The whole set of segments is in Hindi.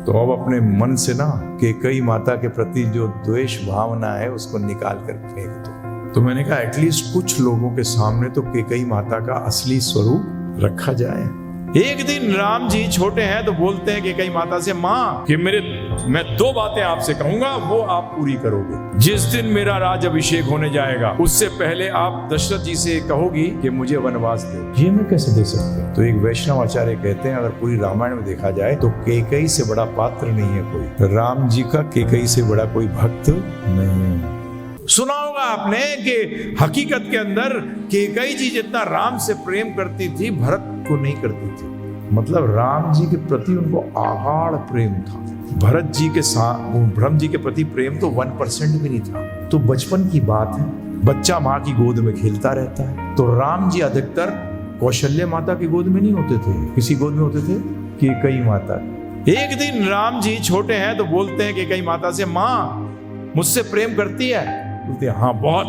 तो अब अपने मन से ना कैकेयी माता के प्रति जो द्वेष भावना है उसको निकाल कर फेंक दो। तो मैंने कहा एटलीस्ट कुछ लोगों के सामने तो कैकेयी माता का असली स्वरूप रखा जाए। एक दिन राम जी छोटे हैं तो बोलते हैं कैकेयी माता से, माँ कि मैं 2 बातें आपसे कहूंगा वो आप पूरी करोगे। जिस दिन मेरा राज अभिषेक होने जाएगा उससे पहले आप दशरथ जी से कहोगी कि मुझे वनवास दो। ये मैं कैसे दे सकता हूँ? तो एक वैष्णव आचार्य कहते हैं अगर पूरी रामायण में देखा जाए तो कैकेयी से बड़ा पात्र नहीं है कोई। राम जी का कैकेयी से बड़ा कोई भक्त नहीं। सुना होगा आपने कि हकीकत के अंदर कैकेयी जी जितना राम से प्रेम करती थी भरत को नहीं करती थी। मतलब राम जी के प्रति उनको आगाढ़ प्रेम था। भरत जी के साथ ब्रह्म जी के प्रति प्रेम तो 1% भी नहीं था। तो बचपन की बात है, बच्चा माँ की गोद में खेलता रहता है। तो राम जी अधिकतर कौशल्य माता की गोद में नहीं होते थे। किसी गोद में होते थे? कैकेयी माता। एक दिन राम जी छोटे हैं तो बोलते हैं कैकेयी माता से, माँ मुझसे प्रेम करती है? बोलते हैं हाँ बहुत।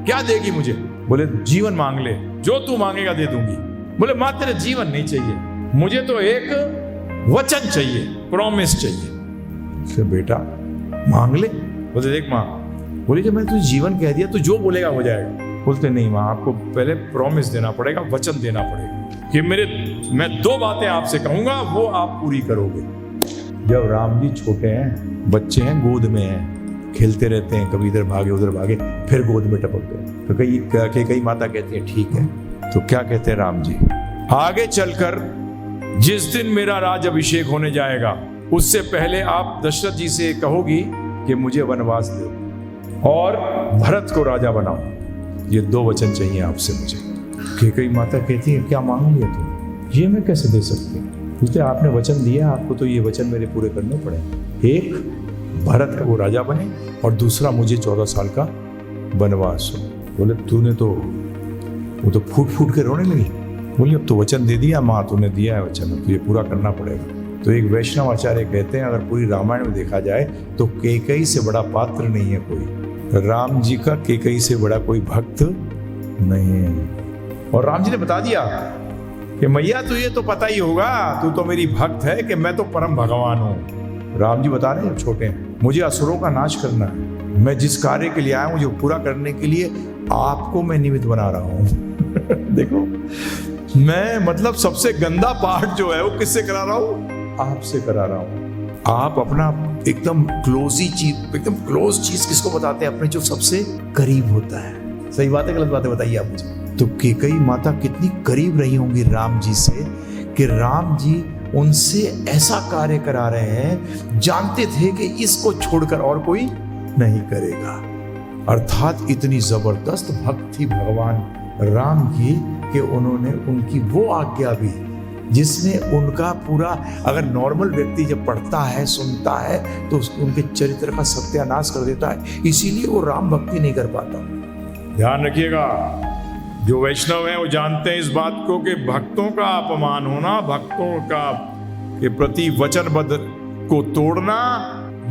क्या देगी मुझे? बोले जीवन मांग ले, जो तू मांगेगा दे दूंगी। बोले माँ तेरे जीवन नहीं चाहिए, मुझे तो एक वचन चाहिए, प्रॉमिस चाहिए। फिर बेटा मांग ले। बोले देख माँ, बोले जब मैंने तुझे जीवन कह दिया तो जो बोलेगा हो जाएगा। बोलते नहीं माँ, आपको पहले प्रॉमिस देना पड़ेगा, वचन देना पड़ेगा कि मैं 2 बातें आपसे कहूंगा वो आप पूरी करोगे। जब राम जी छोटे हैं, बच्चे हैं, गोद में हैं, खेलते रहते हैं, कभी इधर भागे उधर भागे, फिर गोद में टपक गए। तो कैकेयी माता कहती है ठीक है। तो क्या कहते हैं राम जी, आगे चलकर जिस दिन मेरा राज अभिषेक होने जाएगा उससे पहले आप दशरथ जी से कहोगी कि मुझे वनवास दो और भरत को राजा बनाओ। ये 2 वचन चाहिए आपसे मुझे। कैकेयी माता कहती है क्या मांग लिया तुम? ये मैं कैसे दे सकती हूँ? क्योंकि आपने वचन दिया, आपको तो ये वचन मेरे पूरे करने पड़े। एक भरत है वो राजा बने और दूसरा मुझे 14 साल का वनवास हो। बोले तूने तो वो तो फूट फूट के रोने लगी। बोली अब तो वचन दे दिया माँ, तूने दिया है वचन, तो ये पूरा करना पड़ेगा। तो एक वैष्णव आचार्य कहते हैं अगर पूरी रामायण में देखा जाए तो कैकेयी से बड़ा पात्र नहीं है कोई। राम जी का कैकेयी से बड़ा कोई भक्त नहीं है। और राम जी ने बता दिया कि मैया तुझे तो पता ही होगा, तू तो मेरी भक्त है कि मैं तो परम भगवान हूँ। राम जी बता रहे हैं छोटे हैं, मुझे असुरों का नाश करना है। मैं जिस कार्य के लिए आया हूँ, जो पूरा करने के लिए आपको मैं निमित्त बना रहा हूँ। देखो मैं मतलब सबसे गंदा पार्ट जो है वो किससे करा रहा हूँ? आपसे करा रहा हूँ। आप अपना एकदम एकदम क्लोज चीज किसको बताते हैं? अपने जो सबसे करीब होता है। सही बात है गलत बात है बताइए आप मुझे। तो कैकेयी माता कितनी करीब रही होंगी राम जी से कि राम जी उनसे ऐसा कार्य करा रहे हैं, जानते थे कि इसको छोड़कर और कोई नहीं करेगा। अर्थात इतनी जबरदस्त भक्त थी भगवान राम की कि उन्होंने उनकी वो आज्ञा भी जिसने उनका पूरा, अगर नॉर्मल व्यक्ति जब पढ़ता है सुनता है तो उनके चरित्र का सत्यानाश कर देता है। इसीलिए वो राम भक्ति नहीं कर पाता। ध्यान रखिएगा, जो वैष्णव हैं वो जानते हैं इस बात को कि भक्तों का अपमान होना, भक्तों का के प्रति वचनबद्ध को तोड़ना,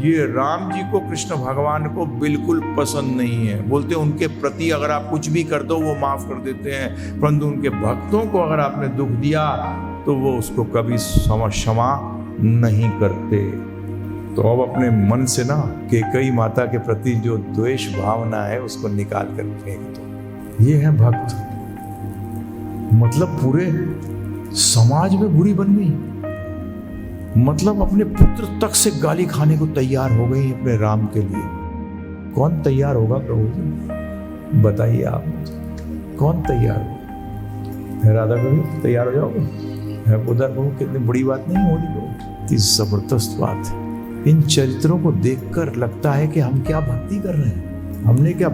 ये राम जी को, कृष्ण भगवान को बिल्कुल पसंद नहीं है। बोलते हैं उनके प्रति अगर आप कुछ भी कर दो वो माफ कर देते हैं, परंतु उनके भक्तों को अगर आपने दुख दिया तो वो उसको कभी क्षमा नहीं करते। तो अब अपने मन से ना कैकेयी माता के प्रति जो द्वेष भावना है उसको निकाल कर फेंक दो। ये है भक्त। मतलब पूरे समाज में बुरी बन गई, मतलब अपने पुत्र तक से गाली खाने को तैयार हो गई अपने राम के लिए। कौन तैयार होगा प्रभु जी? बताइए आप मुझे, कौन तैयार होगा? राधा कभी तैयार हो जाओगे? उधर प्रभु कितनी बड़ी बात नहीं होगी प्रभु, इतनी जबरदस्त बात है। इन चरित्रों को देखकर लगता है कि हम क्या भक्ति कर रहे हैं। हमने क्या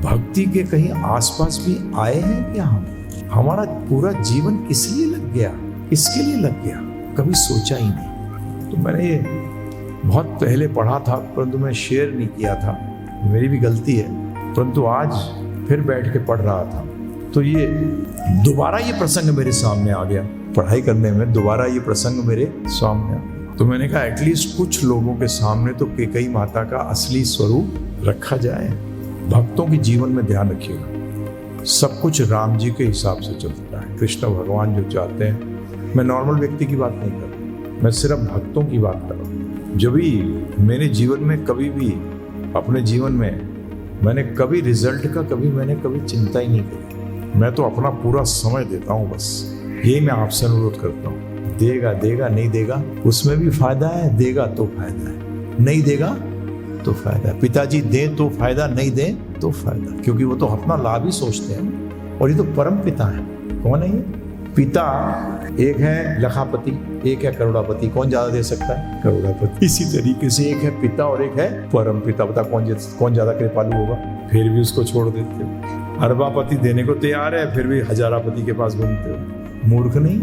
भक्ति के कहीं आसपास भी आए हैं क्या? हमारा पूरा जीवन किस लिए लग गया, किसके लिए लग गया, कभी सोचा ही नहीं। तो मैंने ये बहुत पहले पढ़ा था परंतु मैं शेयर नहीं किया था, मेरी भी गलती है। परंतु आज फिर बैठ के पढ़ रहा था तो ये दोबारा ये प्रसंग मेरे सामने आ गया। पढ़ाई करने में दोबारा ये प्रसंग मेरे सामने आ गया। तो मैंने कहा एटलीस्ट कुछ लोगों के सामने तो कैकेयी माता का असली स्वरूप रखा जाए। भक्तों के जीवन में ध्यान रखिएगा, सब कुछ राम जी के हिसाब से चलता है। कृष्ण भगवान जो चाहते हैं, मैं नॉर्मल व्यक्ति की बात नहीं कर रहा, मैं सिर्फ भक्तों की बात कर रहा हूँ। जब भी मेरे जीवन में कभी भी, अपने जीवन में मैंने कभी रिजल्ट का कभी चिंता ही नहीं करी। मैं तो अपना पूरा समय देता हूँ बस। ये मैं आपसे अनुरोध करता हूँ, देगा देगा, नहीं देगा उसमें भी फायदा है, देगा तो फायदा है, नहीं देगा तो फायदा है। पिताजी दे तो फायदा, नहीं दे तो फायदा, क्योंकि वो तो अपना लाभ ही सोचते हैं। और ये तो परम पिता है। कौन है ये पिता? एक है लखापति, एक है करोड़ापति। कौन ज्यादा दे सकता है? करोड़ापति। इसी तरीके से एक है पिता और एक है परम पिता। बता कौन ज्यादा कृपालु होगा? फिर भी उसको छोड़ देते हो। अरबापति देने को तैयार है, फिर भी हजारापति के पास घूमते हो। मूर्ख नहीं।